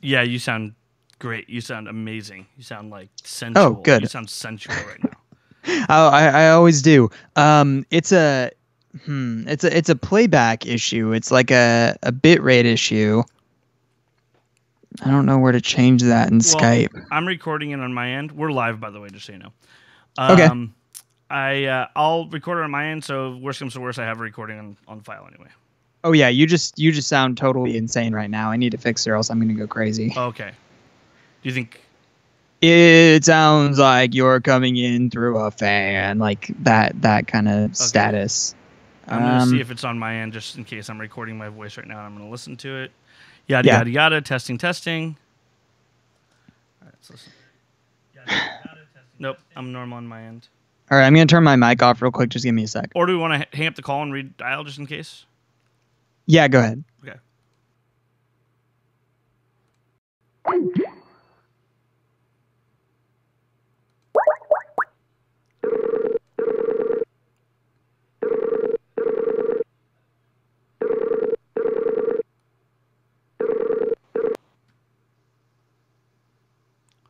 Yeah, you sound great. You sound amazing. You sound like sensual. Oh, good. You sound sensual right now. Oh, I always do. It's a playback issue. It's like a bit rate issue. I don't know where to change that in Skype. I'm recording it on my end. We're live, by the way, just so you know. Okay. I'll record it on my end. So worst comes to worst, I have a recording on file anyway. Oh yeah, you just sound totally insane right now. I need to fix it, or else I'm gonna go crazy. Okay. Do you think? It sounds like you're coming in through a fan, like that kind of status. I'm gonna see if it's on my end, just in case I'm recording my voice right now. I'm gonna listen to it. Yada yada yada. Testing. All right, let's listen. Yada, yada, testing, nope, I'm normal on my end. All right, I'm gonna turn my mic off real quick. Just give me a sec. Or do we want to hang up the call and redial just in case? Yeah, go ahead. Okay.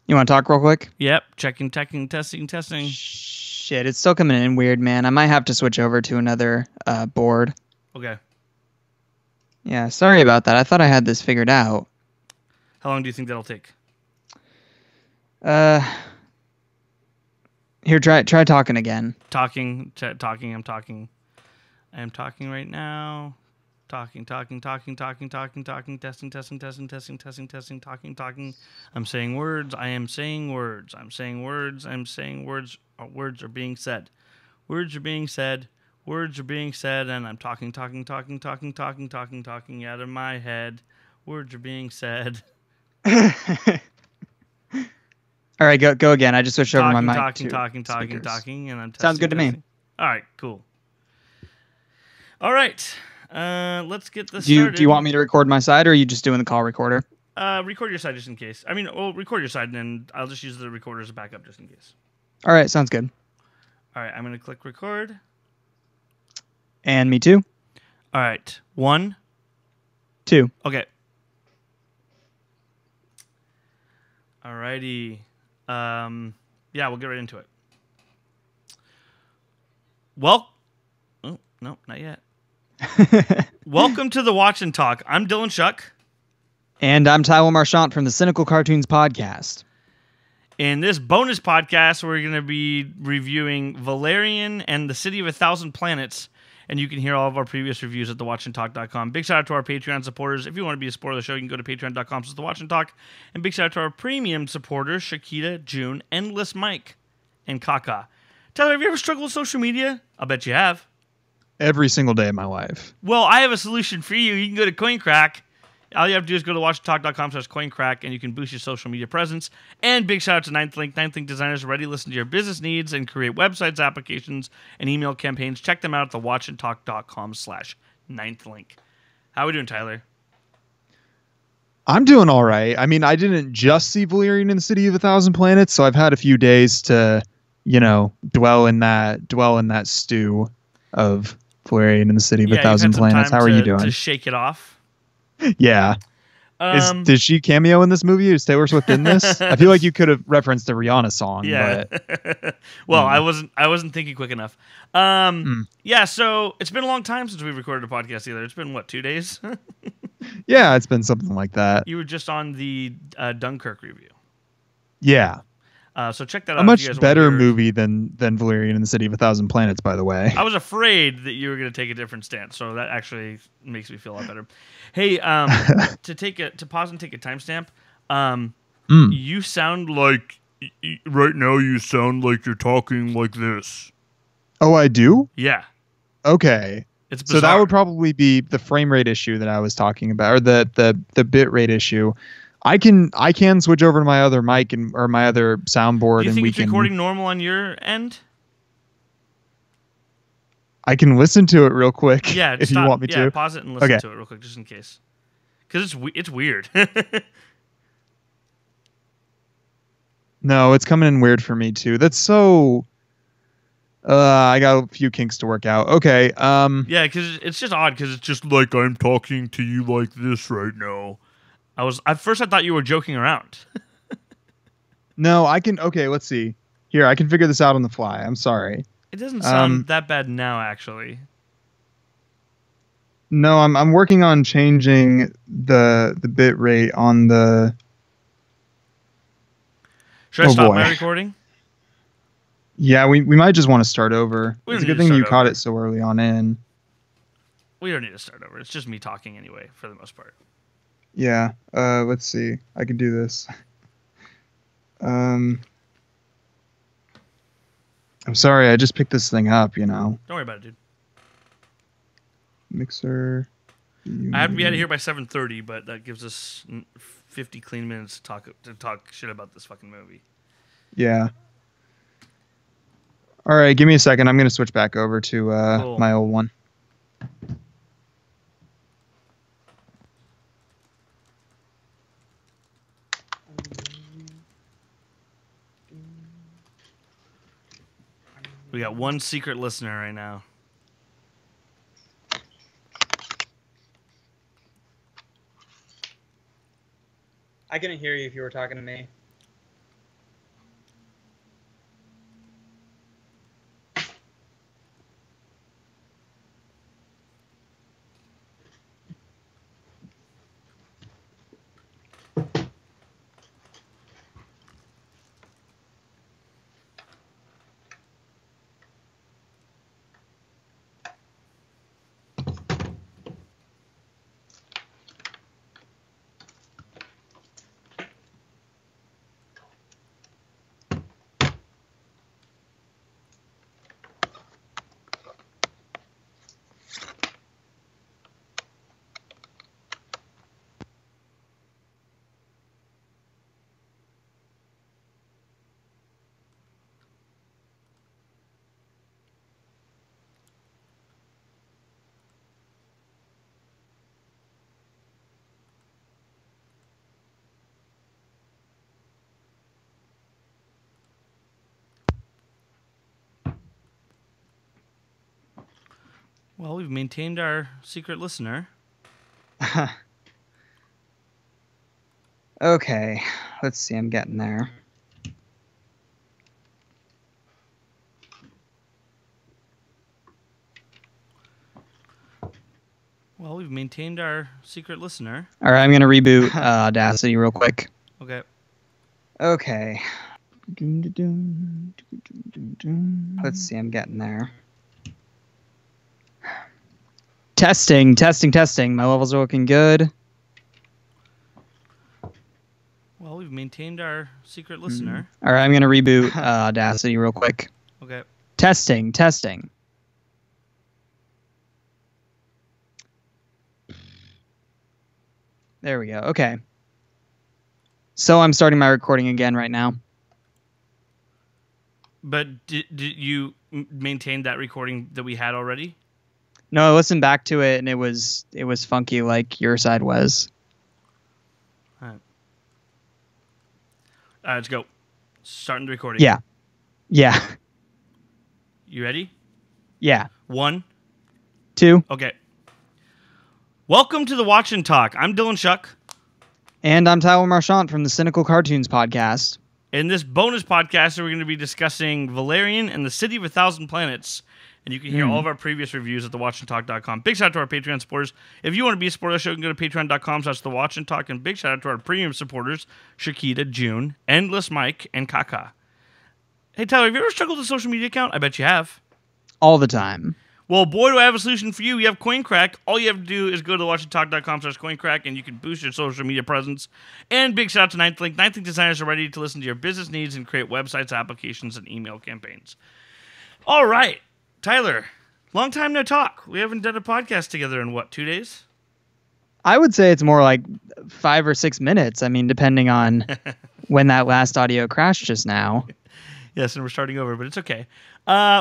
You want to talk real quick? Yep. Checking, testing. Shit, it's still coming in weird, man. I might have to switch over to another board. Okay. Yeah, sorry about that. I thought I had this figured out. How long do you think that'll take? Here, try talking again. Talking. I'm talking. I am talking right now. Talking. Testing. Talking. I'm saying words. I am saying words. I'm saying words. I'm saying words. Words are being said. Words are being said. Words are being said, and I'm talking out of my head. Words are being said. All right, go again. I just switched over my mic. Talking, and I'm testing. Sounds good to me. All right, cool. All right, let's get this started. Do you want me to record my side, or are you just doing the call recorder? Record your side just in case. I mean, well, record your side, and then I'll just use the recorder as a backup just in case. All right, sounds good. All right, I'm going to click record. And me too. All right, 1, 2. Okay. All righty. Yeah, we'll get right into it. Well, oh, no, not yet. Welcome to the Watch and Talk. I'm Dylan Shuck. And I'm Tyler Marchant from the Cynical Cartoons Podcast. In this bonus podcast, we're going to be reviewing Valerian and the City of a Thousand Planets. And you can hear all of our previous reviews at thewatchandtalk.com. Big shout out to our Patreon supporters. If you want to be a supporter of the show, you can go to patreon.com/thewatchandtalk. And big shout out to our premium supporters, Shakita, June, Endless Mike, and Kaka. Tyler, have you ever struggled with social media? I'll bet you have. Every single day of my life. Well, I have a solution for you. You can go to CoinCrack. All you have to do is go to watchandtalk.com/CoinCrack, and you can boost your social media presence. And big shout out to Ninth Link. Ninth Link designers are ready to listen to your business needs and create websites, applications, and email campaigns. Check them out at thewatchandtalk.com/ninethlink. How are we doing, Tyler? I'm doing all right. I mean, I didn't just see Valerian in the City of a Thousand Planets, so I've had a few days to, dwell in that stew of Valerian in the City of a Thousand Planets. How are you doing? To shake it off. Yeah. Did she cameo in this movie? Is Taylor Swift in this? I feel like you could have referenced a Rihanna song. Yeah. But, well, I wasn't thinking quick enough. Yeah. So it's been a long time since we recorded a podcast either. It's been what, 2 days? Yeah, it's been something like that. You were just on the Dunkirk review. Yeah. So check that out. A much better movie than Valerian in the City of a Thousand Planets, by the way. I was afraid that you were going to take a different stance, so that actually makes me feel a lot better. Hey, to pause and take a timestamp. You sound like right now. You sound like you're talking like this. Oh, I do? Yeah. Okay. It's bizarre. So that would probably be the frame rate issue that I was talking about, or the bit rate issue. I can switch over to my other mic or my other soundboard. Do you think and it's recording normal on your end? I can listen to it real quick. Yeah, if you want me to. Yeah, pause it and listen to it real quick, just in case. Because it's weird. No, it's coming in weird for me too. That's so. I got a few kinks to work out. Okay. Yeah, because it's just odd. Because it's just like I'm talking to you like this right now. At first I thought you were joking around. No, I can. Okay, let's see. Here, I can figure this out on the fly. I'm sorry. It doesn't sound that bad now, actually. No, I'm working on changing the bit rate on the. Should I stop my recording? Yeah, we might just want to start over. It's a good thing you caught over. it so early on in. We don't need to start over. It's just me talking anyway, for the most part. Yeah. Let's see. I can do this. I'm sorry. I just picked this thing up. You know. Don't worry about it, dude. Mixer. I have to be out of here by 7:30, but that gives us 50 clean minutes to talk shit about this fucking movie. Yeah. All right, give me a second. I'm going to switch back over to Cool. my old one. We got one secret listener right now. I couldn't hear you if you were talking to me. Well, we've maintained our secret listener. Okay, let's see. I'm getting there. Well, we've maintained our secret listener. All right, I'm going to reboot Audacity real quick. Okay. Okay. Let's see. I'm getting there. Testing. My levels are looking good. Well, we've maintained our secret listener. All right, I'm going to reboot Audacity real quick. Okay. Testing. There we go. Okay. So I'm starting my recording again right now. But did you maintain that recording that we had already? No, I listened back to it and it was funky like your side was. All right. Let's go. Starting the recording. Yeah. You ready? Yeah. 1, 2. Okay. Welcome to the Watch and Talk. I'm Dylan Shuck. And I'm Tyler Marchant from the Cynical Cartoons podcast. In this bonus podcast, we're going to be discussing Valerian and the City of 1,000 Planets. And you can hear all of our previous reviews at thewatchandtalk.com. Big shout out to our Patreon supporters. If you want to be a supporter of the show, you can go to patreon.com/thewatchandtalk. And big shout out to our premium supporters, Shakita, June, Endless Mike, and Kaka. Hey, Tyler, have you ever struggled with a social media account? I bet you have. All the time. Well, boy, do I have a solution for you. You have CoinCrack. All you have to do is go to thewatchandtalk.com/CoinCrack, and you can boost your social media presence. And big shout out to Ninth Link. Ninth Link designers are ready to listen to your business needs and create websites, applications, and email campaigns. All right. Tyler, long time no talk. We haven't done a podcast together in, 2 days? I would say it's more like 5 or 6 minutes. I mean, depending on when that last audio crashed just now. Yes, and we're starting over, but it's okay.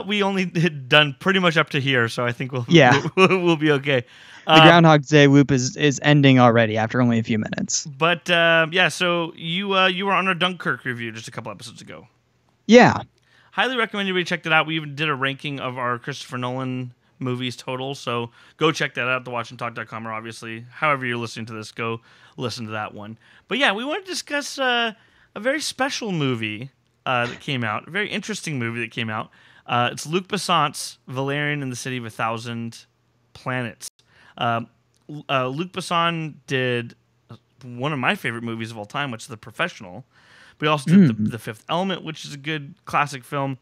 We only had done pretty much up to here, so I think we'll be okay. The Groundhog Day loop is ending already after only a few minutes. But so you were on our Dunkirk review just a couple episodes ago. Yeah. Highly recommend everybody check that out. We even did a ranking of our Christopher Nolan movies total. So go check that out, thewatchandtalk.com, or obviously, however you're listening to this, go listen to that one. But yeah, we want to discuss a very special movie that came out, a very interesting movie that came out. It's Luc Besson's Valerian and the City of 1,000 Planets. Luc Besson did one of my favorite movies of all time, which is The Professional. But he also did the Fifth Element, which is a good classic film.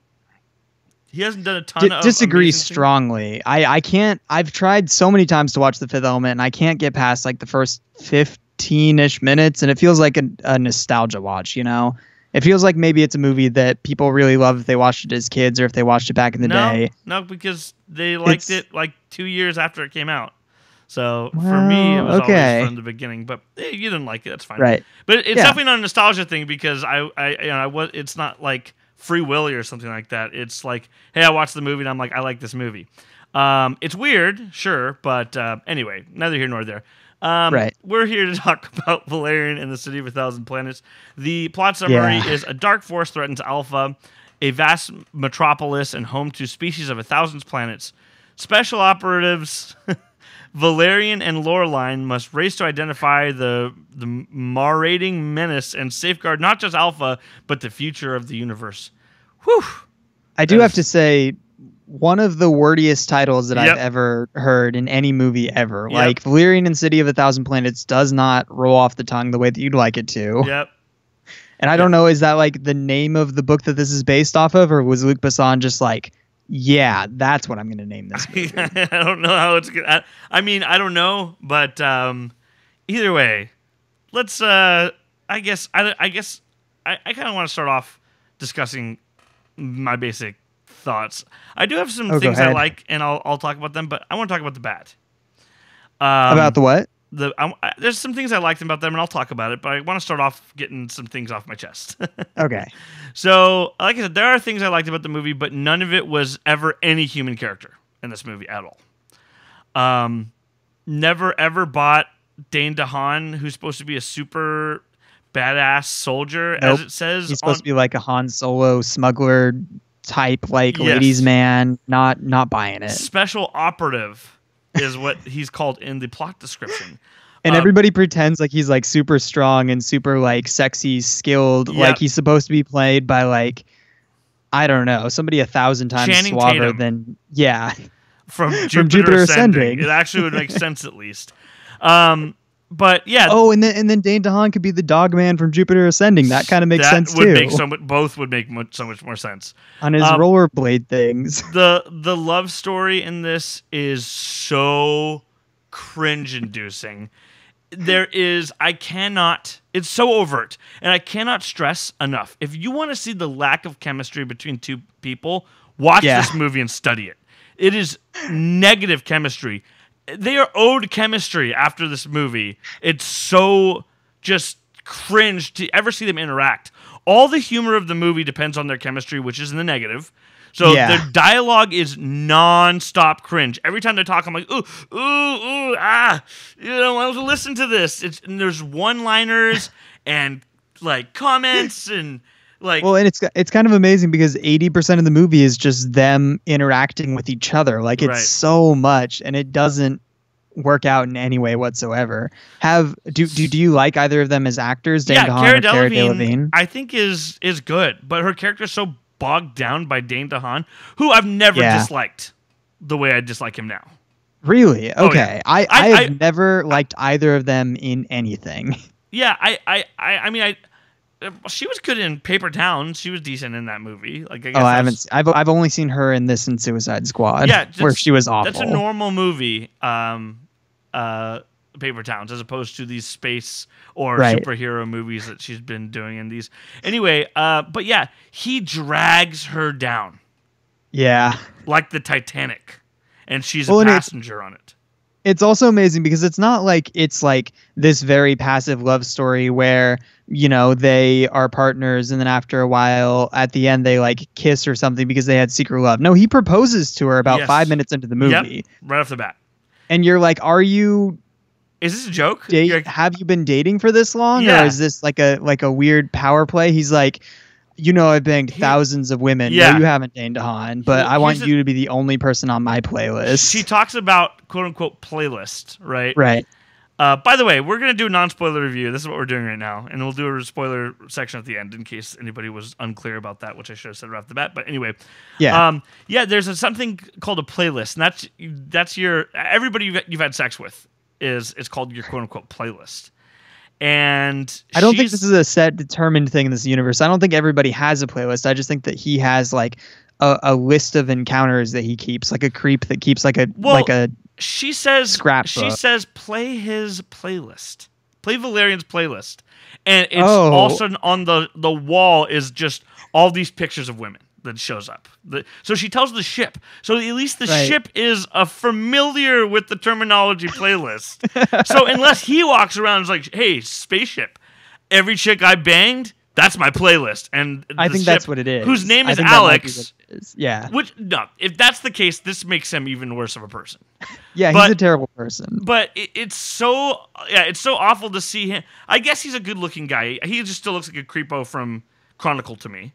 He hasn't done a ton of disagree amazing strongly. I can't. I've tried so many times to watch The Fifth Element, and I can't get past like the first 15-ish minutes, and it feels like a nostalgia watch. It feels like maybe it's a movie that people really love if they watched it as kids or if they watched it back in the day. No, because they liked it like 2 years after it came out. So for me, it was always from the beginning. But you didn't like it. That's fine. Right. But it's definitely not a nostalgia thing because it's not like Free Willy or something like that. It's like, hey, I watched the movie and I'm like, I like this movie. It's weird, sure, but anyway, neither here nor there. Right. We're here to talk about Valerian and the City of 1,000 Planets. The plot summary is a dark force threatens Alpha, a vast metropolis and home to species of 1,000 planets. Special operatives Valerian and Loreline must race to identify the marauding menace and safeguard not just Alpha, but the future of the universe. Whew. I do have to say, one of the wordiest titles that I've ever heard in any movie ever. Yep. Like, Valerian and City of 1,000 Planets does not roll off the tongue the way that you'd like it to. Yep. And I don't know, is that like the name of the book that this is based off of, or was Luc Besson just like, yeah, that's what I'm going to name this movie? I don't know how it's going to... I mean, I don't know, but either way, let's... I guess I kind of want to start off discussing my basic thoughts. I do have some things I like, and I'll talk about them, but I want to talk about the bad. About the what? There's some things I liked about them, and I'll talk about it, but I want to start off getting some things off my chest. Okay. So, like I said, there are things I liked about the movie, but none of it was ever any human character in this movie at all. Never ever bought Dane DeHaan, who's supposed to be a super badass soldier, as it says. He's supposed to be like a Han Solo smuggler type, like ladies' man. Not buying it. Special operative is what he's called in the plot description. And everybody pretends like he's like super strong and super like sexy, skilled. Yep. Like he's supposed to be played by like, I don't know, somebody 1,000 times Channing suaver Tatum. than from Jupiter Ascending. It actually would make sense at least. But yeah. Oh, and then Dane DeHaan could be the dog man from Jupiter Ascending. That kind of makes sense too. Both would make so much more sense. On his rollerblade things. The love story in this is so cringe-inducing. It's so overt, and I cannot stress enough. If you want to see the lack of chemistry between two people, watch this movie and study it. It is negative chemistry. They are owed chemistry after this movie. It's so just cringe to ever see them interact. All the humor of the movie depends on their chemistry, which is in the negative. So their dialogue is non-stop cringe. Every time they talk, I'm like, ooh, I want to listen to this. And there's one-liners and like comments and like. Well, and it's kind of amazing because 80% of the movie is just them interacting with each other. Like it's so much, and it doesn't work out in any way whatsoever. Do you like either of them as actors? Dane DeHaan or Cara Delevingne? I think is good, but her character is so bogged down by Dane DeHaan, who I've never disliked the way I dislike him now. Really? Okay. Oh, yeah. I've never liked either of them in anything. Yeah, I mean, she was good in Paper Towns. She was decent in that movie. Like, I haven't. I've only seen her in this and Suicide Squad. Yeah, where she was awful. That's a normal movie. Paper Towns, as opposed to these space or superhero movies that she's been doing in these. Anyway, but yeah, he drags her down. Yeah, like the Titanic, and she's a passenger on it. It's also amazing because it's not like it's like this very passive love story where, they are partners and then after a while at the end they like kiss or something because they had secret love. No, he proposes to her about 5 minutes into the movie. Yep, right off the bat. And you're like, is this a joke? Like, have you been dating for this long? Yeah. Or is this like a weird power play? He's like, I've banged thousands of women. Yeah. No, you haven't, Dane DeHaan, but I want you to be the only person on my playlist. She talks about quote unquote playlist, right? Right. By the way, we're going to do a non-spoiler review. This is what we're doing right now. And we'll do a spoiler section at the end in case anybody was unclear about that, which I should have said right off the bat. But anyway, there's something called a playlist. And that's your, everybody you've had sex with it's called your quote unquote playlist. And I don't think this is a set determined thing in this universe. I don't think everybody has a playlist. I just think that he has like a list of encounters that he keeps, like a creep that keeps like a she says scrapbook. She says play his playlist. Play Valerian's playlist. And it's all of a sudden on the wall is just all these pictures of women that shows up. So she tells the ship. So at least the ship is familiar with the terminology playlist. So unless he walks around and is like, hey, spaceship, every chick I banged, that's my playlist. And I think that's what it is. Whose name is Alex. Yeah. No, if that's the case, this makes him even worse of a person. Yeah, he's a terrible person. But it's so awful to see him. I guess he's a good-looking guy. He just still looks like a creepo from Chronicle to me.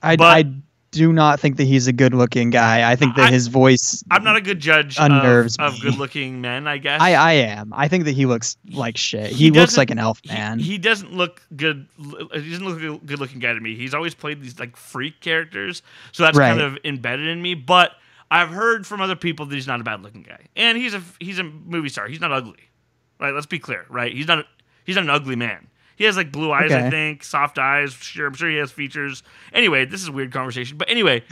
I do not think that he's a good-looking guy. I think that his voice I'm not a good judge unnerves of good-looking men, I guess. I am. I think that he looks like shit. He looks like an elf man. He doesn't look good. He doesn't look like a good-looking guy to me. He's always played these like freak characters, so that's kind of embedded in me. But I've heard from other people that he's not a bad-looking guy, and he's a movie star. He's not ugly, right? Let's be clear, right? He's not an ugly man. He has like blue eyes, I think, soft eyes. Sure, I'm sure he has features. Anyway, this is a weird conversation. But anyway,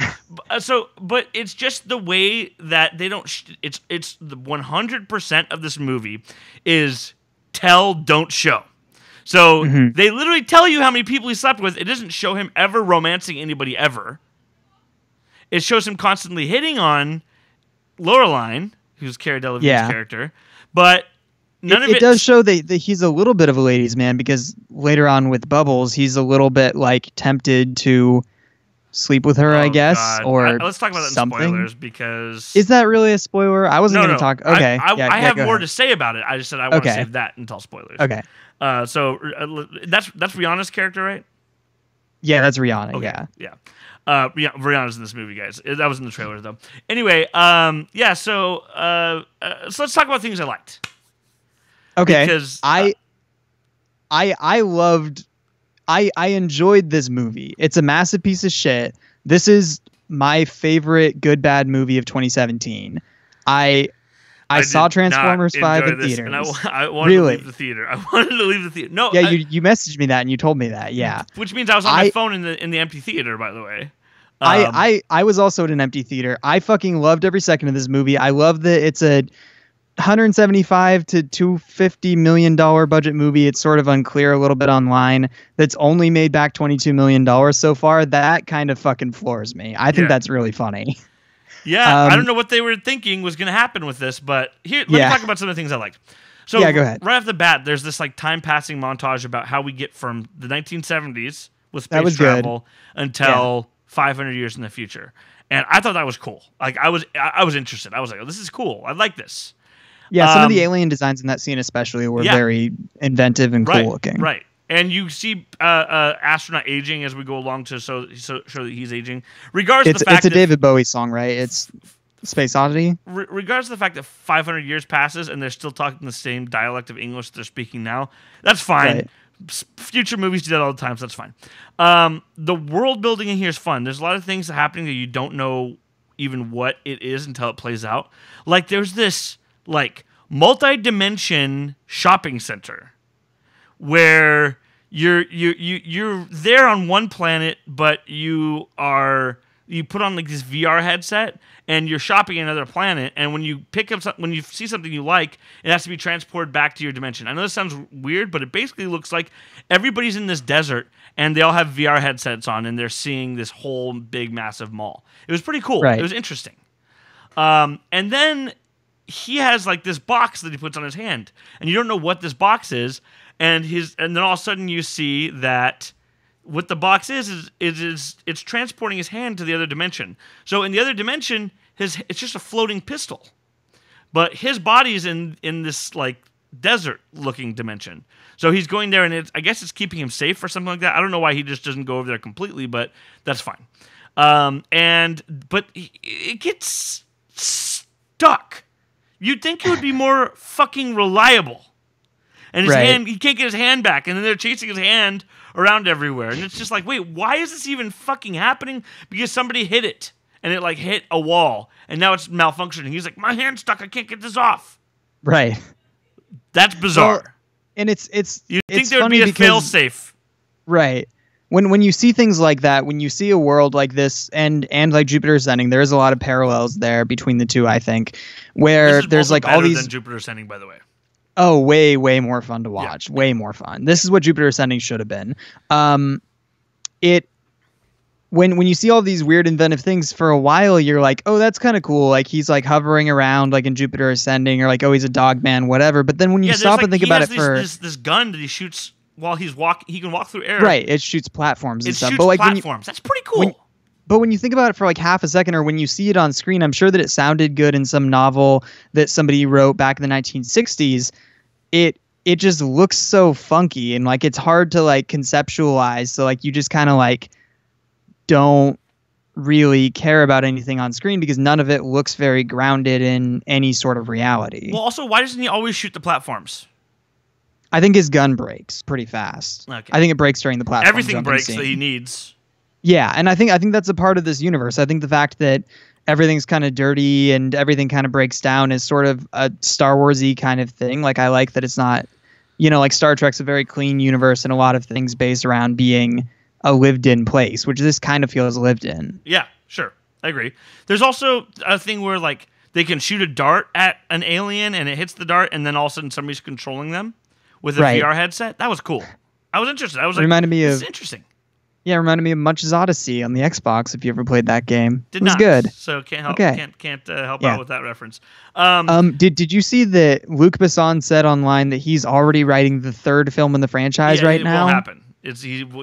but it's just the way that they don't. It's the 100% of this movie is tell, don't show. So they literally tell you how many people he slept with. It doesn't show him ever romancing anybody ever. It shows him constantly hitting on Laureline, who's Cara Delevingne's character, but. It does show that he's a little bit of a ladies' man, because later on with Bubbles, he's a little bit like tempted to sleep with her, I guess. God. Or let's talk about that in spoilers, because is that really a spoiler? I wasn't going to talk. Okay, I have more to say about it. I just said I want to save that until spoilers. Okay. So that's Rihanna's character, right? Yeah, that's Rihanna. Okay. Yeah. Rihanna's in this movie, guys. That was in the trailer, though. Anyway, so let's talk about things I liked. Okay, because I enjoyed this movie. It's a massive piece of shit. This is my favorite good bad movie of 2017. I saw Transformers 5 in theaters. And I wanted to leave the theater. I wanted to leave the theater. No, yeah, you messaged me that and you told me that. Yeah, which means I was on my phone in the empty theater. By the way, I was also at an empty theater. I fucking loved every second of this movie. I love that it's a $175 to $250 million budget movie. It's sort of unclear a little bit online. That's only made back $22 million so far. That kind of fucking floors me. I think that's really funny. Yeah, I don't know what they were thinking was going to happen with this, but let me talk about some of the things I liked. So go ahead. Right off the bat, there's this like time passing montage about how we get from the 1970s with space travel until 500 years in the future, and I thought that was cool. Like I was interested. I was like, oh, this is cool. I like this. Yeah, some of the alien designs in that scene especially were very inventive and cool looking. Right. And you see astronaut aging as we go along to show that he's aging. Regardless of the fact it's a David Bowie song, right? It's Space Oddity. Regardless of the fact that 500 years passes and they're still talking the same dialect of English they're speaking now, that's fine. Right. Future movies do that all the time, so that's fine. The world building in here is fun. There's a lot of things happening that you don't know even what it is until it plays out. Like there's this like multi-dimension shopping center where you're there on one planet, but you put on like this VR headset and you're shopping another planet, and when you when you see something you like, it has to be transported back to your dimension. I know this sounds weird, but it basically looks like everybody's in this desert and they all have VR headsets on and they're seeing this whole big massive mall. It was pretty cool. Right. It was interesting. And then he has like this box that he puts on his hand, and you don't know what this box is, and then all of a sudden you see that what the box is it's transporting his hand to the other dimension. So in the other dimension, it's just a floating pistol, but his body's in this like desert-looking dimension. So he's going there, and I guess it's keeping him safe or something like that. I don't know why he just doesn't go over there completely, but that's fine. But it gets stuck. You'd think it would be more fucking reliable. And his hand, he can't get his hand back, and then they're chasing his hand around everywhere. And it's just like, wait, why is this even fucking happening? Because somebody hit it, and it like hit a wall, and now it's malfunctioning. He's like, my hand's stuck, I can't get this off. Right. That's bizarre. Well, and it's you'd think there would be a fail-safe. Right. When you see things like that, when you see a world like this and like Jupiter Ascending, there is a lot of parallels there between the two, I think, where there's like all these. Than Jupiter Ascending, by the way. Oh, way more fun to watch. Yeah. Way more fun. This is what Jupiter Ascending should have been. When you see all these weird inventive things for a while, you're like, oh, that's kind of cool. Like he's like hovering around like in Jupiter Ascending, or like, oh, he's a dog man, whatever. But then when you stop and think about it, this gun that he shoots while he's he can walk through air. Right, it shoots platforms and stuff. But like platforms. That's pretty cool. But when you think about it for like half a second, or when you see it on screen, I'm sure that it sounded good in some novel that somebody wrote back in the 1960s. It just looks so funky, and like it's hard to like conceptualize. So like you just kind of like don't really care about anything on screen because none of it looks very grounded in any sort of reality. Well, also, why doesn't he always shoot the platforms? I think his gun breaks pretty fast. Okay. I think it breaks during the platform. Everything breaks that he needs. Yeah, and I think that's a part of this universe. I think the fact that everything's kind of dirty and everything kind of breaks down is sort of a Star Wars-y kind of thing. Like I like that it's not, like Star Trek's a very clean universe and a lot of things based around being a lived-in place, which this kind of feels lived in. Yeah, sure. I agree. There's also a thing where like they can shoot a dart at an alien and it hits the dart and then all of a sudden somebody's controlling them with a VR headset. That was cool. I was interested. I was like, this is interesting. Yeah, it reminded me of Munch's Odyssey on the Xbox. If you ever played that game, it was good. So can't help. Okay. Can't help out with that reference. Did you see that Luc Besson said online that he's already writing the third film in the franchise right now? It won't happen.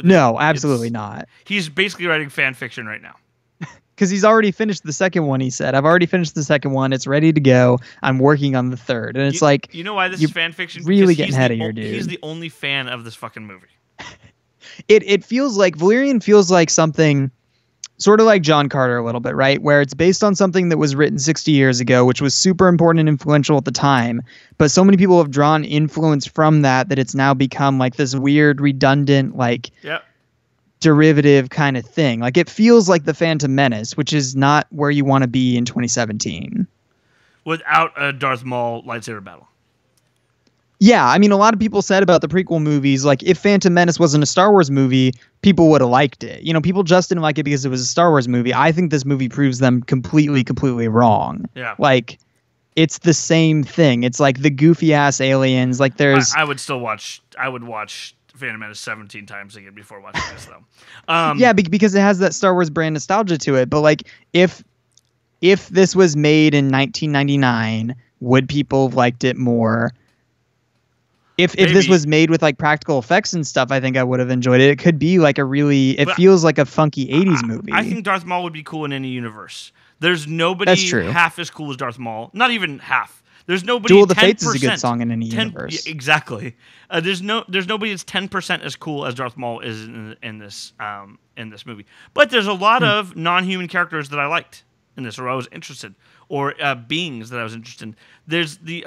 No, absolutely not. He's basically writing fan fiction right now. Because he's already finished the second one. He said, "I've already finished the second one. It's ready to go. I'm working on the third." And it's like, you know why this is fan fiction? Really getting ahead of your dude. He's the only fan of this fucking movie. It feels like Valerian feels like something sort of like John Carter a little bit, right? Where it's based on something that was written 60 years ago, which was super important and influential at the time. But so many people have drawn influence from that it's now become like this weird, redundant, like derivative kind of thing. Like it feels like the Phantom Menace, which is not where you want to be in 2017. Without a Darth Maul lightsaber battle. Yeah, I mean, a lot of people said about the prequel movies, like, if Phantom Menace wasn't a Star Wars movie, people would have liked it. People just didn't like it because it was a Star Wars movie. I think this movie proves them completely wrong. Yeah. Like, it's the same thing. It's like the goofy-ass aliens. Like, there's... I would watch Phantom Menace 17 times again before watching this, though. Yeah, because it has that Star Wars brand nostalgia to it. But, like, if this was made in 1999, would people have liked it more? If this was made with like practical effects and stuff, I think I would have enjoyed it. It could be like it feels like a funky 80s movie. I think Darth Maul would be cool in any universe. There's nobody half as cool as Darth Maul. Not even half. There's nobody. Duel of the Fates is a good song in any universe. Yeah, exactly. There's nobody that's 10% as cool as Darth Maul is in this movie. But there's a lot of non-human characters that I liked in this, or I was interested, or beings that I was interested in. There's the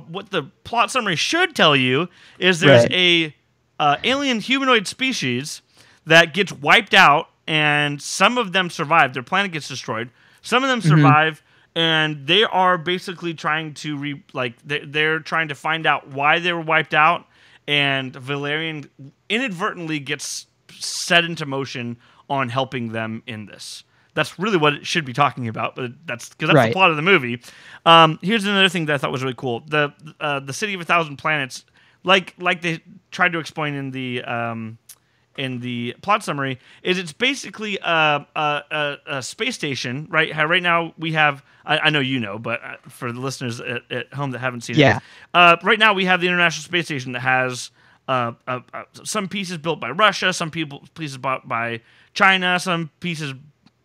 what the plot summary should tell you is there's a alien humanoid species that gets wiped out, and some of them survive. Their planet gets destroyed. Some of them survive, and they are basically trying to they're trying to find out why they were wiped out. And Valerian inadvertently gets set into motion on helping them in this. That's really what it should be talking about, but that's because that's the plot of the movie. Here's another thing that I thought was really cool: the City of 1,000 Planets, like they tried to explain in the plot summary, is it's basically a space station, right? How right now we have, I know you know, but for the listeners at home that haven't seen it, right now we have the International Space Station that has some pieces built by Russia, some pieces bought by China, some pieces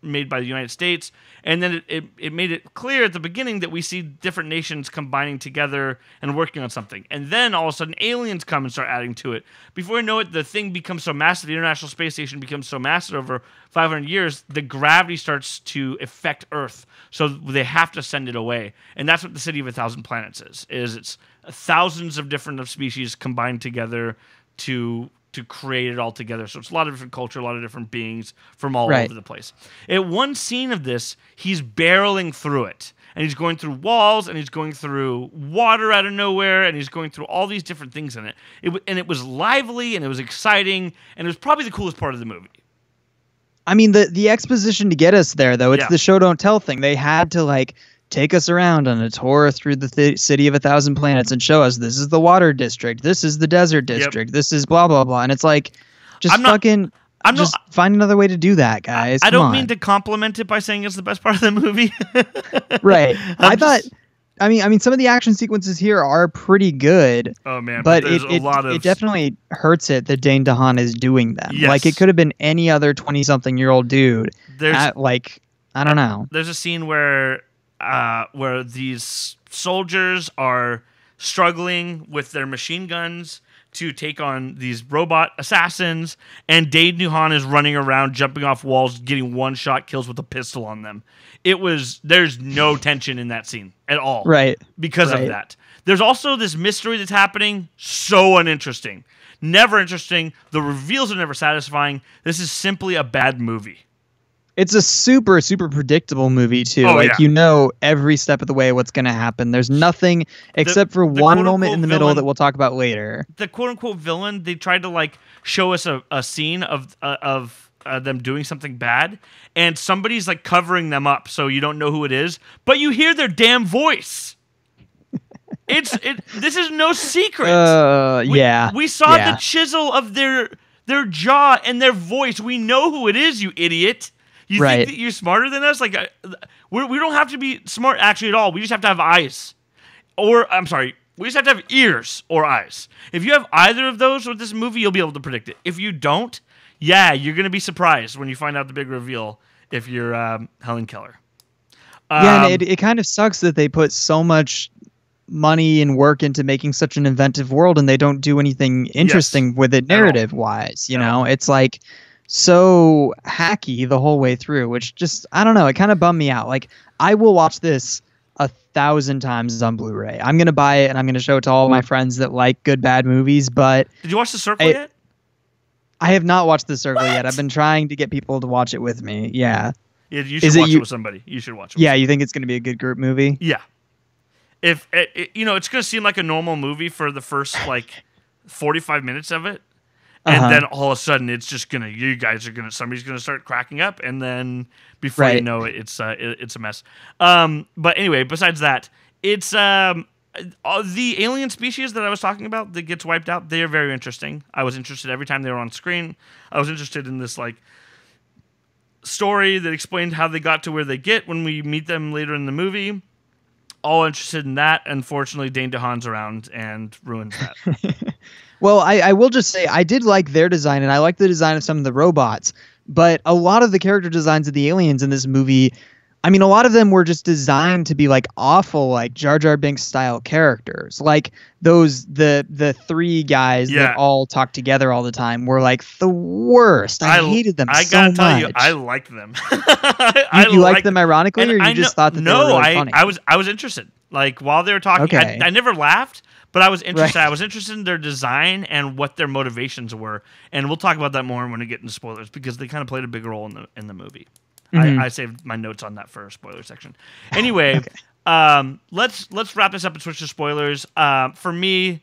made by the United States. And then it made it clear at the beginning that we see different nations combining together and working on something. And then all of a sudden aliens come and start adding to it. Before you know it, the thing becomes so massive, the International Space Station becomes so massive over 500 years, the gravity starts to affect Earth. So they have to send it away. And that's what the City of 1,000 Planets is. It's thousands of different species combined together to create it all together. So it's a lot of different culture, a lot of different beings from all over the place. At one scene of this, he's barreling through it. And he's going through walls, and he's going through water out of nowhere, and he's going through all these different things in it. And it was lively, and it was exciting, and it was probably the coolest part of the movie. I mean, the exposition to get us there, though, it's the show don't tell thing. They had to, like, take us around on a tour through the City of 1,000 Planets and show us this is the water district, this is the desert district, this is blah blah blah, and it's like, find another way to do that, guys. I don't mean to compliment it by saying it's the best part of the movie. Right. I mean, some of the action sequences here are pretty good. Oh man, but it definitely hurts it that Dane DeHaan is doing them. Yes. Like, it could have been any other 20-something-year-old dude. I don't know. There's a scene where these soldiers are struggling with their machine guns to take on these robot assassins, and Dane DeHaan is running around, jumping off walls, getting one-shot kills with a pistol on them. There's no tension in that scene at all. Right. Because of that. There's also this mystery that's happening, so uninteresting. Never interesting. The reveals are never satisfying. This is simply a bad movie. It's a super, super predictable movie, too. You know every step of the way what's going to happen. There's nothing except for one moment in the middle that we'll talk about later. The quote-unquote villain, they tried to, like, show us a scene of them doing something bad, and somebody's, like, covering them up so you don't know who it is, but you hear their damn voice. This is no secret. We saw the chisel of their jaw and their voice. We know who it is, you idiot. You think that you're smarter than us? Like, we don't have to be smart actually at all. We just have to have eyes. We just have to have ears or eyes. If you have either of those with this movie, you'll be able to predict it. If you don't, you're going to be surprised when you find out the big reveal if you're Helen Keller. And it kind of sucks that they put so much money and work into making such an inventive world and they don't do anything interesting with it narrative-wise. You know, it's like so hacky the whole way through, which just, I don't know, it kind of bummed me out. Like, I will watch this 1,000 times on Blu-ray. I'm going to buy it and I'm going to show it to all my friends that like good, bad movies, but... Did you watch The Circle yet? I have not watched The Circle yet. I've been trying to get people to watch it with me. Yeah. Yeah, you should watch it with somebody. You should watch it with somebody. You think it's going to be a good group movie? Yeah. If it's going to seem like a normal movie for the first, like, 45 minutes of it. And then all of a sudden, it's just somebody's gonna start cracking up, and then before you know it, it's a mess. But anyway, besides that, it's the alien species that I was talking about that gets wiped out. They are very interesting. I was interested every time they were on screen. I was interested in this like story that explained how they got to where they get when we meet them later in the movie. All interested in that. Unfortunately, Dane DeHaan's around and ruins that. Well, I will just say I did like their design, and I like the design of some of the robots, but a lot of the character designs of the aliens in this movie, I mean, a lot of them were just designed to be like awful, like Jar Jar Binks style characters. Like the three guys that all talk together all the time were like the worst. I hated them so much. I gotta tell you, I liked them. You liked them ironically, or you just thought that they were really funny? I was interested. Like, while they were talking, I never laughed. But I was interested. Right. I was interested in their design and what their motivations were, and we'll talk about that more when we get into spoilers because they kind of played a big role in the movie. I saved my notes on that for a spoiler section. Anyway, let's wrap this up and switch to spoilers. For me,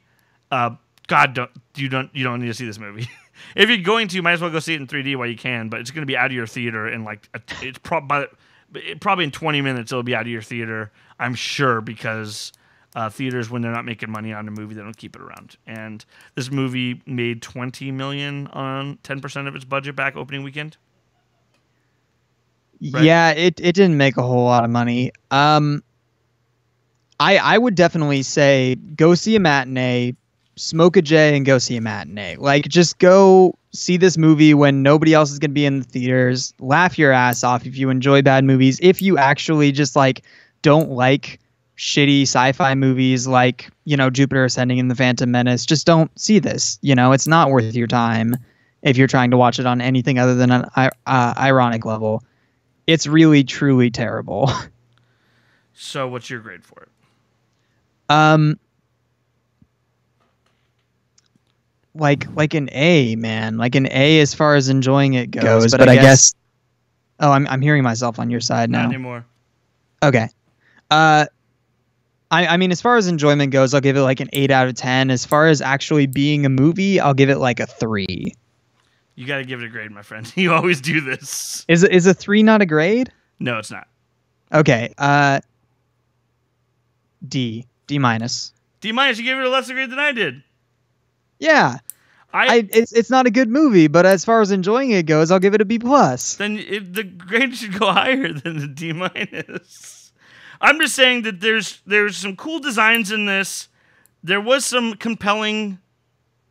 God, you don't need to see this movie. If you're going to, you might as well go see it in 3D while you can. But it's going to be out of your theater in like probably in 20 minutes. It'll be out of your theater, I'm sure, because. Theaters, when they're not making money on a movie, they don't keep it around. And this movie made $20 million on 10% of its budget back opening weekend. Right? Yeah, it didn't make a whole lot of money. I would definitely say go see a matinee, smoke a J and go see a matinee. Like, just go see this movie when nobody else is going to be in the theaters. Laugh your ass off if you enjoy bad movies. If you actually just like don't like shitty sci-fi movies like, Jupiter Ascending and The Phantom Menace, just don't see this. It's not worth your time if you're trying to watch it on anything other than an ironic level. It's really, truly terrible. So what's your grade for it? Like an A, man. Like an A as far as enjoying it goes. But I guess. Oh, I'm hearing myself on your side now. Not anymore. Okay. I mean, as far as enjoyment goes, I'll give it like an 8 out of 10. As far as actually being a movie, I'll give it like a 3. You got to give it a grade, my friend. You always do this. Is a 3 not a grade? No, it's not. Okay. D minus. D minus. You gave it a lesser grade than I did. Yeah. It's not a good movie, but as far as enjoying it goes, I'll give it a B plus. Then the grade should go higher than the D minus. I'm just saying that there's some cool designs in this. There was some compelling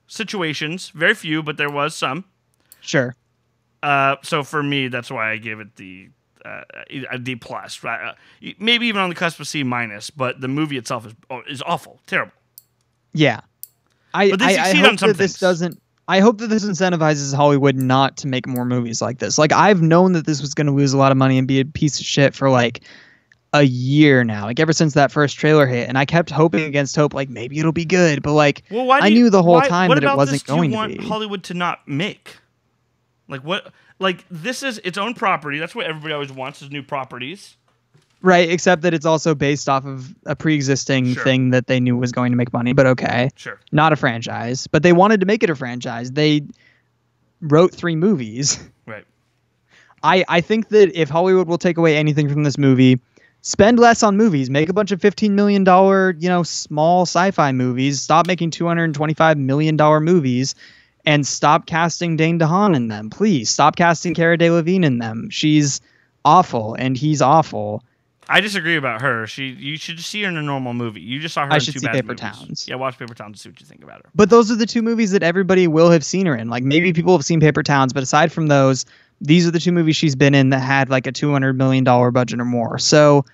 situations. Very few, but there was some. Sure. So for me, that's why I gave it a D plus. Right? Maybe even on the cusp of C minus. But the movie itself is awful, terrible. Yeah. But they succeed on some things. I hope that this incentivizes Hollywood not to make more movies like this. Like, I've known that this was going to lose a lot of money and be a piece of shit for like a year now, like ever since that first trailer hit, and I kept hoping against hope, like maybe it'll be good, but like I knew the whole time that it wasn't going to be. What about Hollywood to not make? Like what? Like this is its own property. That's what everybody always wants is new properties. Right, except that it's also based off of a pre-existing thing that they knew was going to make money, but okay. Sure. Not a franchise, but they wanted to make it a franchise. They wrote 3 movies. Right. I think that if Hollywood will take away anything from this movie, spend less on movies. Make a bunch of $15 million, small sci-fi movies. Stop making $225 million movies, and stop casting Dane DeHaan in them. Please stop casting Cara Delevingne in them. She's awful, and he's awful. I disagree about her. You should see her in a normal movie. You just saw her in 2 bad Paper movies. Towns. Yeah, watch Paper Towns and see what you think about her. But those are the 2 movies that everybody will have seen her in. Like maybe people have seen Paper Towns, but aside from those, these are the 2 movies she's been in that had like a $200 million budget or more. So.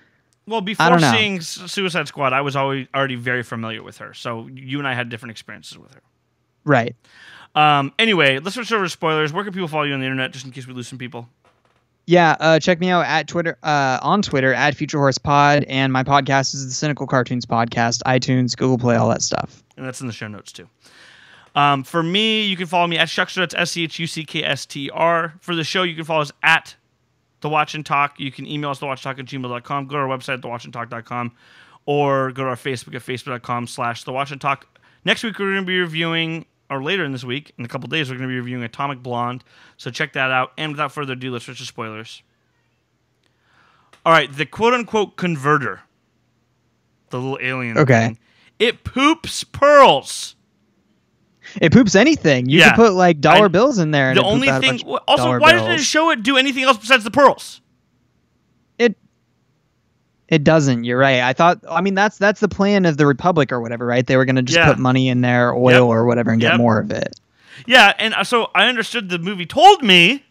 Well, before seeing Suicide Squad, I was already very familiar with her. So you and I had different experiences with her. Right. Anyway, let's switch over to spoilers. Where can people follow you on the internet, just in case we lose some people? Yeah, check me out at Twitter, on Twitter at Future Horse Pod, and my podcast is the Cynical Cartoons Podcast, iTunes, Google Play, all that stuff. And that's in the show notes too. For me, you can follow me at Shuckster. That's SCHUCKSTR. For the show, you can follow us at The Watch and Talk. You can email us thewatchtalk@gmail.com. Go to our website, thewatchandtalk.com, or go to our Facebook at facebook.com/thewatchandtalk. Next week, we're going to be reviewing, or later in this week, in a couple days, we're going to be reviewing Atomic Blonde. So check that out. And without further ado, let's switch to spoilers. All right, the quote-unquote converter, the little alien thing, it poops pearls. It poops anything. You can put like dollar bills in there. And the only thing. Also, why didn't it show it do anything else besides the pearls? It doesn't. You're right. I thought. I mean, that's the plan of the Republic or whatever, right? They were going to just put money in their oil or whatever and get more of it. Yeah, and so I understood the movie told me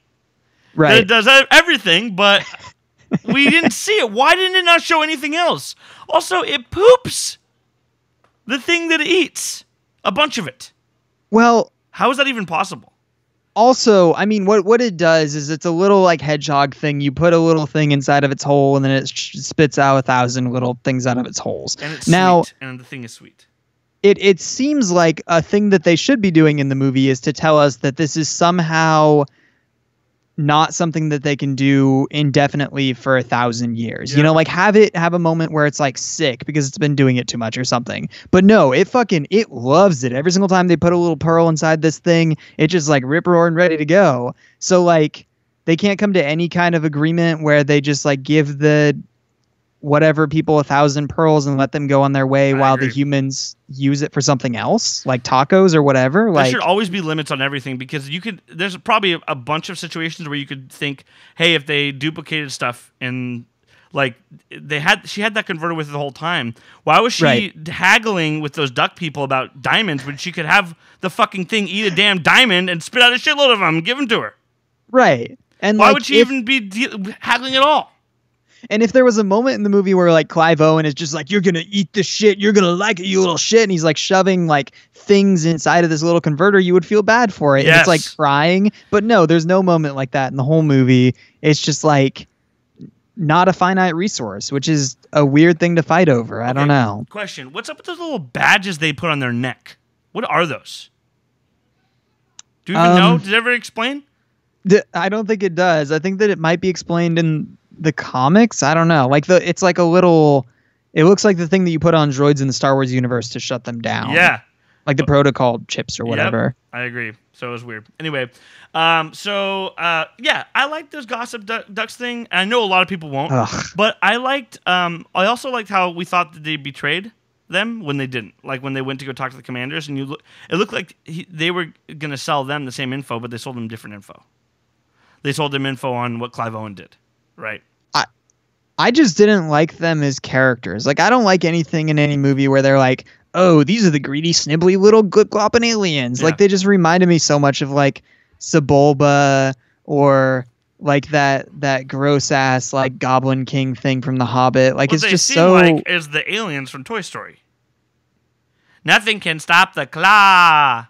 that it does everything, but we didn't see it. Why didn't it not show anything else? Also, it poops the thing that it eats. A bunch of it. Well, how is that even possible? Also, I mean, what it does is it's a little like hedgehog thing. You put a little thing inside of its hole, and then it spits out 1,000 little things out of its holes. And it's sweet, and the thing is sweet. It seems like a thing that they should be doing in the movie is to tell us that this is somehow not something that they can do indefinitely for 1,000 years. You know, like have a moment where it's like sick because it's been doing it too much or something. But no, it loves it. Every single time they put a little pearl inside this thing, it just like rip roaring ready to go. So like they can't come to any kind of agreement where they just like give the whatever people 1,000 pearls and let them go on their way while the humans use it for something else, like tacos or whatever. There should always be limits on everything because there's probably a bunch of situations where you could think, hey, if they duplicated stuff in Like she had that converter with her the whole time. Why was she haggling with those duck people about diamonds when she could have the fucking thing eat a damn diamond and spit out a shitload of them and give them to her? Right. And why would she even be haggling at all? And if there was a moment in the movie where like Clive Owen is just like, you're going to eat this shit, you're going to like it, you little shit. And he's like shoving like things inside of this little converter, you would feel bad for it. Yes. And it's like crying. But no, there's no moment like that in the whole movie. It's just like not a finite resource, which is a weird thing to fight over. I don't know. Question. What's up with those little badges they put on their neck? What are those? Do you even know? Did it ever explain? I don't think it does. I think that it might be explained in the comics. I don't know. Like it's like a little. It looks like the thing that you put on droids in the Star Wars universe to shut them down. Yeah, like the protocol chips or whatever. Yep, I agree. So it was weird. Anyway, yeah, I like this gossip ducks thing. I know a lot of people won't, but I liked. I also liked how we thought that they betrayed them when they didn't. Like when they went to go talk to the commanders, and it looked like they were gonna sell them the same info, but they sold them different info. They sold them info on what Clive Owen did, right? I just didn't like them as characters. Like, I don't like anything in any movie where they're like, oh, these are the greedy, snibbly little glip-glopping aliens. Yeah. Like, they just reminded me so much of, like, Sebulba or, like, that gross-ass, like, Goblin King thing from The Hobbit. Like, it's just so... What they seem like is the aliens from Toy Story. Nothing can stop the claw.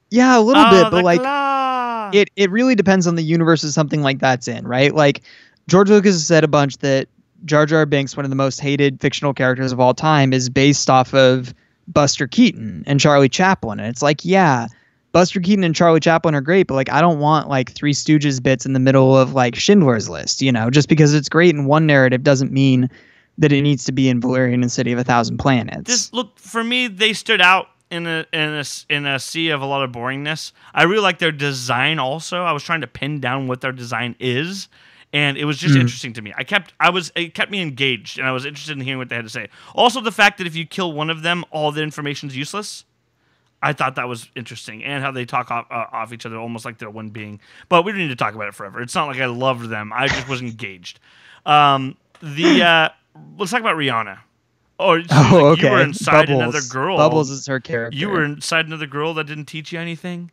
Yeah, a little bit, but, like, claw. It really depends on the universes something like that's in, right? Like, George Lucas has said a bunch that Jar Jar Binks, one of the most hated fictional characters of all time, is based off of Buster Keaton and Charlie Chaplin. And it's like, yeah, Buster Keaton and Charlie Chaplin are great, but like I don't want like Three Stooges bits in the middle of like Schindler's List, you know, just because it's great in one narrative doesn't mean that it needs to be in Valerian and City of a Thousand Planets. Look, for me, they stood out in a sea of a lot of boringness. I really like their design also. I was trying to pin down what their design is. And it was just interesting to me. It kept me engaged, and I was interested in hearing what they had to say. Also, the fact that if you kill one of them, all the information's useless. I thought that was interesting, and how they talk off each other almost like they're one being. But we don't need to talk about it forever. It's not like I loved them. I just was engaged. Let's talk about Rihanna. Okay. You were inside Bubbles. Another girl. Bubbles is her character. You were inside another girl that didn't teach you anything.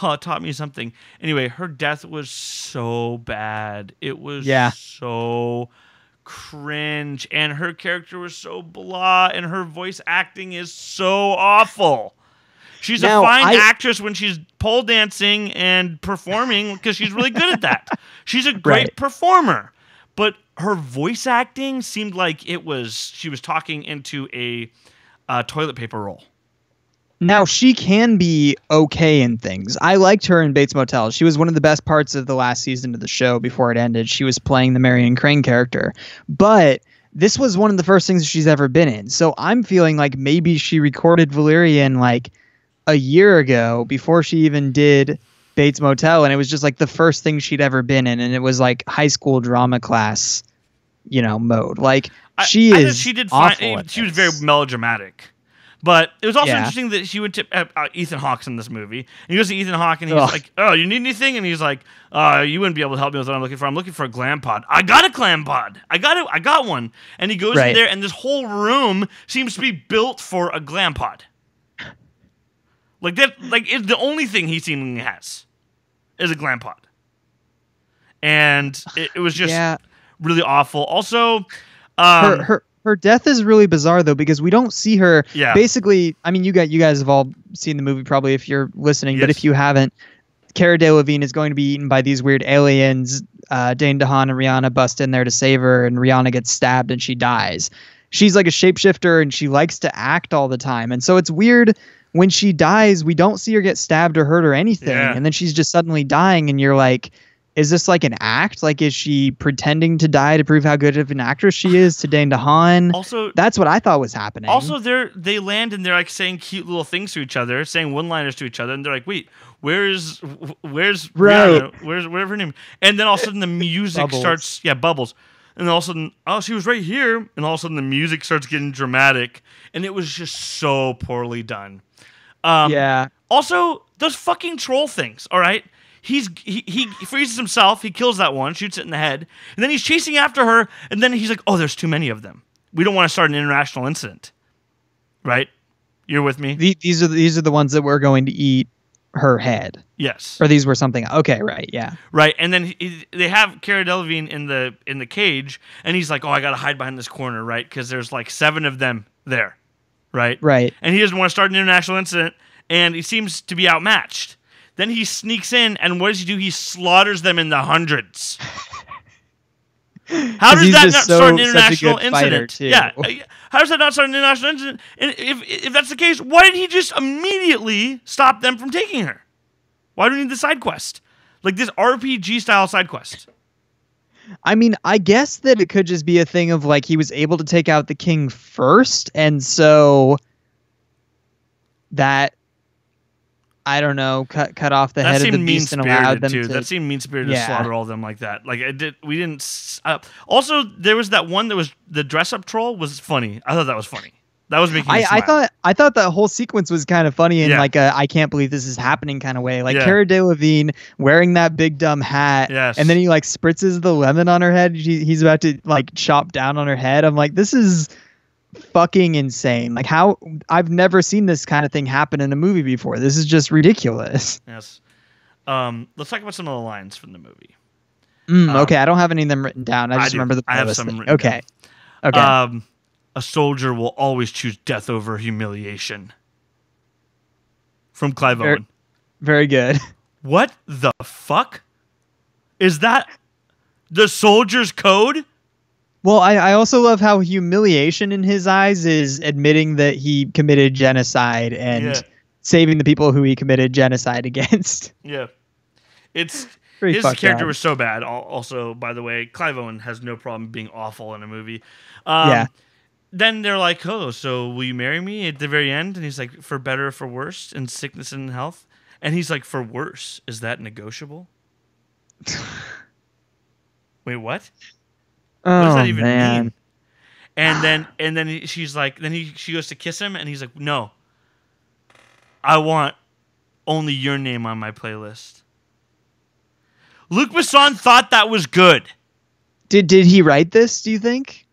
It taught me something. Anyway, her death was so bad. It was so cringe. And her character was so blah. And her voice acting is so awful. She's a fine actress when she's pole dancing and performing because she's really good at that. She's a great performer. But her voice acting seemed like she was talking into a toilet paper roll. Now, she can be okay in things. I liked her in Bates Motel. She was one of the best parts of the last season of the show before it ended. She was playing the Marion Crane character. But this was one of the first things she's ever been in. So I'm feeling like maybe she recorded Valerian like a year ago before she even did Bates Motel. And it was just like the first thing she'd ever been in. And it was like high school drama class, mode. Like she did fine. She was very melodramatic. But it was also interesting that she would tip Ethan Hawke's in this movie. And he goes to Ethan Hawke and he's like, oh, you need anything? And he's like, you wouldn't be able to help me with what I'm looking for. I'm looking for a glam pod. I got a glam pod. I got one. And he goes in there and this whole room seems to be built for a glam pod. Like that, like it's the only thing he seemingly has is a glam pod. And it was just really awful. Also, Her death is really bizarre though because we don't see her. Yeah. Basically, I mean, you guys have all seen the movie probably if you're listening, but if you haven't, Cara Delevingne is going to be eaten by these weird aliens. Dane DeHaan and Rihanna bust in there to save her, and Rihanna gets stabbed and she dies. She's like a shapeshifter and she likes to act all the time, and so it's weird when she dies. We don't see her get stabbed or hurt or anything, and then she's just suddenly dying, and you're like, is this like an act? Like, is she pretending to die to prove how good of an actress she is to Dane DeHaan? Also, that's what I thought was happening. Also, they land and they're like saying cute little things to each other, saying one-liners to each other, and they're like, "Wait, where's Rihanna? Where's whatever her name?" And then all of a sudden the music starts, bubbles, and then all of a sudden, oh, she was right here, and all of a sudden the music starts getting dramatic, and it was just so poorly done. Also, those fucking troll things. All right. he freezes himself. He kills that one, shoots it in the head, and then he's chasing after her. And then he's like, "Oh, there's too many of them. We don't want to start an international incident." Right? You're with me? These are the ones that were going to eat her head. Yes. Or these were something. Okay, right, yeah. Right, and then they have Cara Delevingne in the cage, and he's like, "Oh, I gotta hide behind this corner, right? Because there's like 7 of them there, right? Right. And he doesn't want to start an international incident, and he seems to be outmatched. Then he sneaks in, and what does he do? He slaughters them in the hundreds. How does that not start an international incident? Yeah. How does that not start an international incident? And if that's the case, why did he just immediately stop them from taking her? Why do we need the side quest? Like this RPG style side quest. I mean, I guess that it could just be a thing of like he was able to take out the king first, and so that, I don't know, cut off the head of the beast and allowed them to. That seemed mean-spirited to slaughter all of them like that. Like we didn't. Also, there was that one that was the dress-up troll was funny. I thought that was funny. That was making me smile. I thought that whole sequence was kind of funny in like a I can't believe this is happening kind of way. Like Cara Delevingne wearing that big dumb hat, and then he like spritzes the lemon on her head. He's about to like chop down on her head. I'm like, this is fucking insane. Like how I've never seen this kind of thing happen in a movie before. This is just ridiculous. Yes. Let's talk about some of the lines from the movie. Okay, I don't have any of them written down. I just remember the. I have some written down. Okay. A soldier will always choose death over humiliation. From Clive Owen. Very good. What the fuck? Is that the soldier's code? Well, I also love how humiliation in his eyes is admitting that he committed genocide and saving the people who he committed genocide against. Yeah. His character was so bad. Also, by the way, Clive Owen has no problem being awful in a movie. Then they're like, "Oh, so will you marry me?" At the very end, and he's like, "For better or for worse, in sickness and in health." And he's like, "For worse, is that negotiable?" Wait, what? What does that even mean? And then she's like, she goes to kiss him, and he's like, "No, I want only your name on my playlist." Luc Besson thought that was good. Did he write this? Do you think?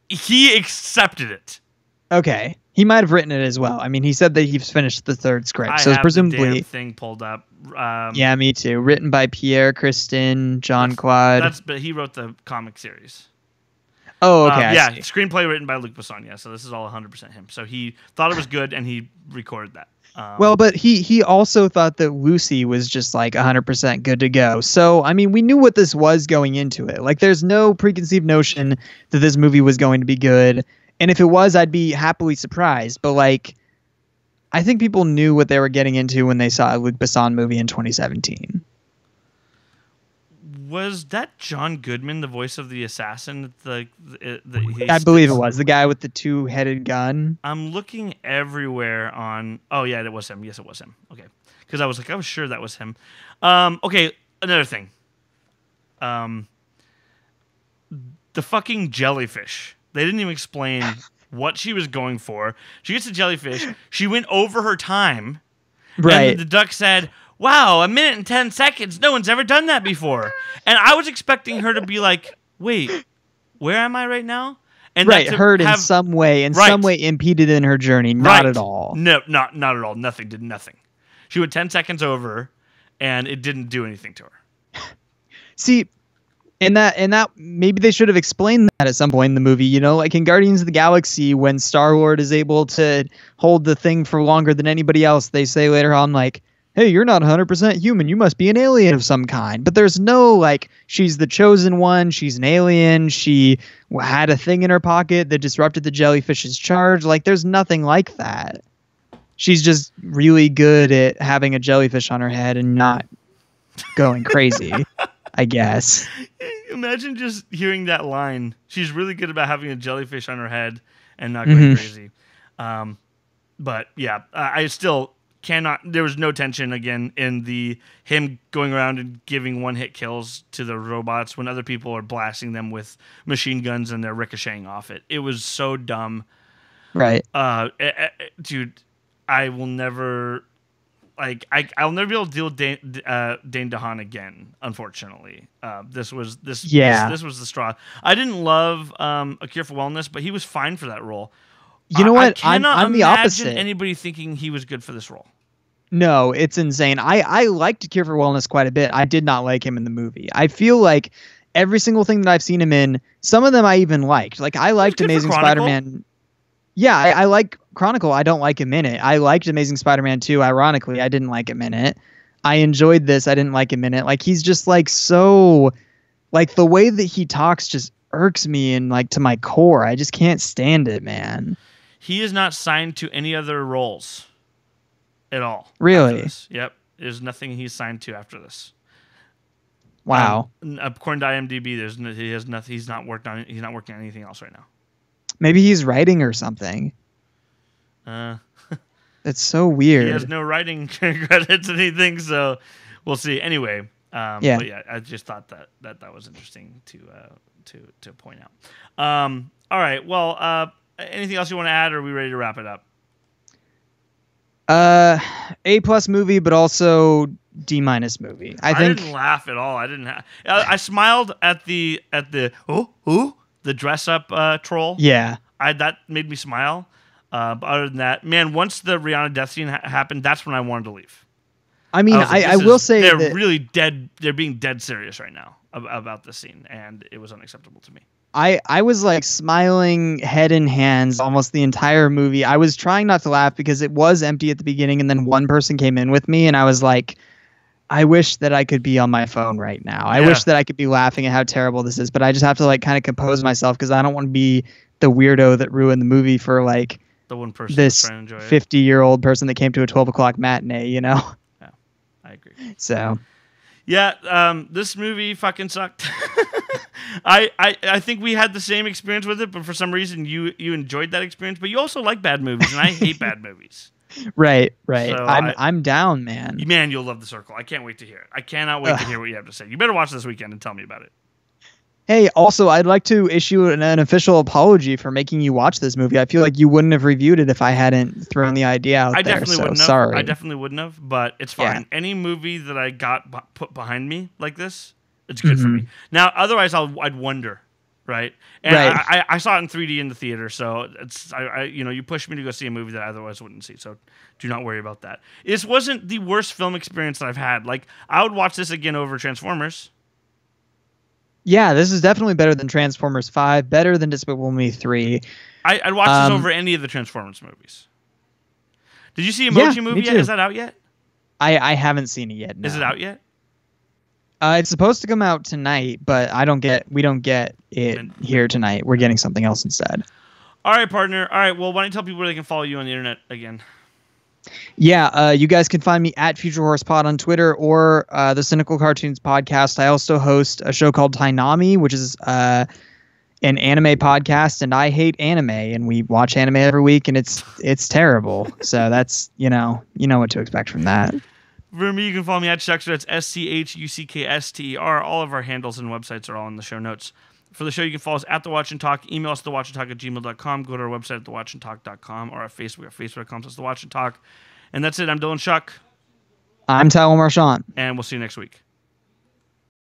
He accepted it. Okay, he might have written it as well. I mean, he said that he's finished the 3rd script, so presumably the damn thing pulled up. Yeah, me too. Written by Pierre Christin, John Claude. But he wrote the comic series. Oh, okay. Screenplay written by Luc Besson. Yeah, so this is all 100% him. So he thought it was good, and he recorded that. Well, but he also thought that Lucy was just like 100% good to go. So, I mean, we knew what this was going into it. Like, there's no preconceived notion that this movie was going to be good. And if it was, I'd be happily surprised. But, like, I think people knew what they were getting into when they saw a Luc Besson movie in 2017. Was that John Goodman, the voice of the assassin? I believe it was. The guy with the 2-headed gun. I'm looking everywhere on... Oh, yeah, it was him. Yes, it was him. Okay. Because I was sure that was him. Okay, another thing. The fucking jellyfish. They didn't even explain what she was going for. She gets a jellyfish. She went over her time. Right. And the duck said... Wow, 1 minute and 10 seconds. No one's ever done that before. And I was expecting her to be like, wait, where am I right now? And hurt in some way, impeded in her journey. Not at all. No, not at all. Nothing, did nothing. She went 10 seconds over, and it didn't do anything to her. See, and that maybe they should have explained that at some point in the movie, you know, like in Guardians of the Galaxy, when Star-Lord is able to hold the thing for longer than anybody else, they say later on, like, hey, you're not 100% human. You must be an alien of some kind. But there's no, like, she's the chosen one. She's an alien. She had a thing in her pocket that disrupted the jellyfish's charge. Like, there's nothing like that. She's just really good at having a jellyfish on her head and not going crazy, I guess. Imagine just hearing that line. She's really good about having a jellyfish on her head and not going crazy. But, yeah, I still... there was no tension again in him going around and giving one-hit kills to the robots when other people are blasting them with machine guns and they're ricocheting off it. It was so dumb. Right. Dude, I will never like I'll never be able to deal with Dane DeHaan again. Unfortunately, this was the straw. I didn't love A Cure for Wellness, but he was fine for that role. You know what? I cannot I'm the imagine opposite. anybody thinking he was good for this role. No, it's insane. I liked Cure for Wellness quite a bit. I did not like him in the movie. I feel like every single thing that I've seen him in, some of them I even liked. Like I liked Amazing Spider-Man. Yeah, I like Chronicle. I don't like him in it. I liked Amazing Spider-Man 2. Ironically, I didn't like him in it. I enjoyed this. I didn't like him in it. Like he's just like so, like the way that he talks just irks me and like to my core. I just can't stand it, man. He is not signed to any other roles at all. Really? Yep. There's nothing he's signed to after this. Wow. According to IMDb, he's not working on anything else right now. Maybe he's writing or something. It's so weird. He has no writing credits or anything, so we'll see. Anyway, But yeah, I just thought that was interesting to point out. All right. Well, anything else you want to add, or are we ready to wrap it up? A+ movie, but also D- movie. I think didn't laugh at all. I smiled at the the dress up troll. Yeah. That made me smile. But other than that, man, once the Rihanna death scene happened, that's when I wanted to leave. I mean, I will say they're really dead. They're being dead serious right now about this scene, and it was unacceptable to me. I was like smiling head in hands almost the entire movie. I was trying not to laugh because it was empty at the beginning, and then one person came in with me, and I was like, I wish that I could be on my phone right now. I wish that I could be laughing at how terrible this is, but I just have to like kind of compose myself because I don't want to be the weirdo that ruined the movie for like the one person this trying to enjoy 50-year-old person that came to a 12 o'clock matinee, you know? Yeah, I agree. So, yeah, this movie fucking sucked. I think we had the same experience with it, but for some reason you enjoyed that experience. But you also like bad movies, and I hate bad movies. Right. So I'm down, man. Man, you'll love The Circle. I can't wait to hear it. I cannot wait to hear what you have to say. You better watch this weekend and tell me about it. Hey, also, I'd like to issue an official apology for making you watch this movie. I feel like you wouldn't have reviewed it if I hadn't thrown the idea out there. I definitely wouldn't have. Sorry. I definitely wouldn't have, but it's fine. Yeah. Any movie that I got put behind me like this, it's good for me. Now, otherwise, I'd wonder, right? And right. I saw it in 3D in the theater, so it's you pushed me to go see a movie that I otherwise wouldn't see. So do not worry about that. This wasn't the worst film experience that I've had. Like I would watch this again over Transformers. Yeah, this is definitely better than Transformers 5, better than Despicable Me 3. I'd watch this over any of the Transformers movies. Did you see Emoji Movie yet? Is that out yet? I haven't seen it yet. No. Is it out yet? It's supposed to come out tonight, but we don't get it here tonight. We're getting something else instead. All right, partner. All right, well, why don't you tell people where they can follow you on the internet again? Yeah, you guys can find me at Future Horse Pod on Twitter or the Cynical Cartoons podcast. I also host a show called Tainami, which is an anime podcast, and I hate anime, and we watch anime every week, and it's terrible. So that's you know what to expect from that. For me, you can follow me at Schuckster. That's SCHUCKSTER. All of our handles and websites are all in the show notes. For the show, you can follow us at The Watch and Talk. Email us at thewatchandtalk@gmail.com. Go to our website at thewatchandtalk.com or our Facebook at facebook.com/The Watch and Talk. And that's it. I'm Dylan Schuck. I'm Tyler Marchant. And we'll see you next week.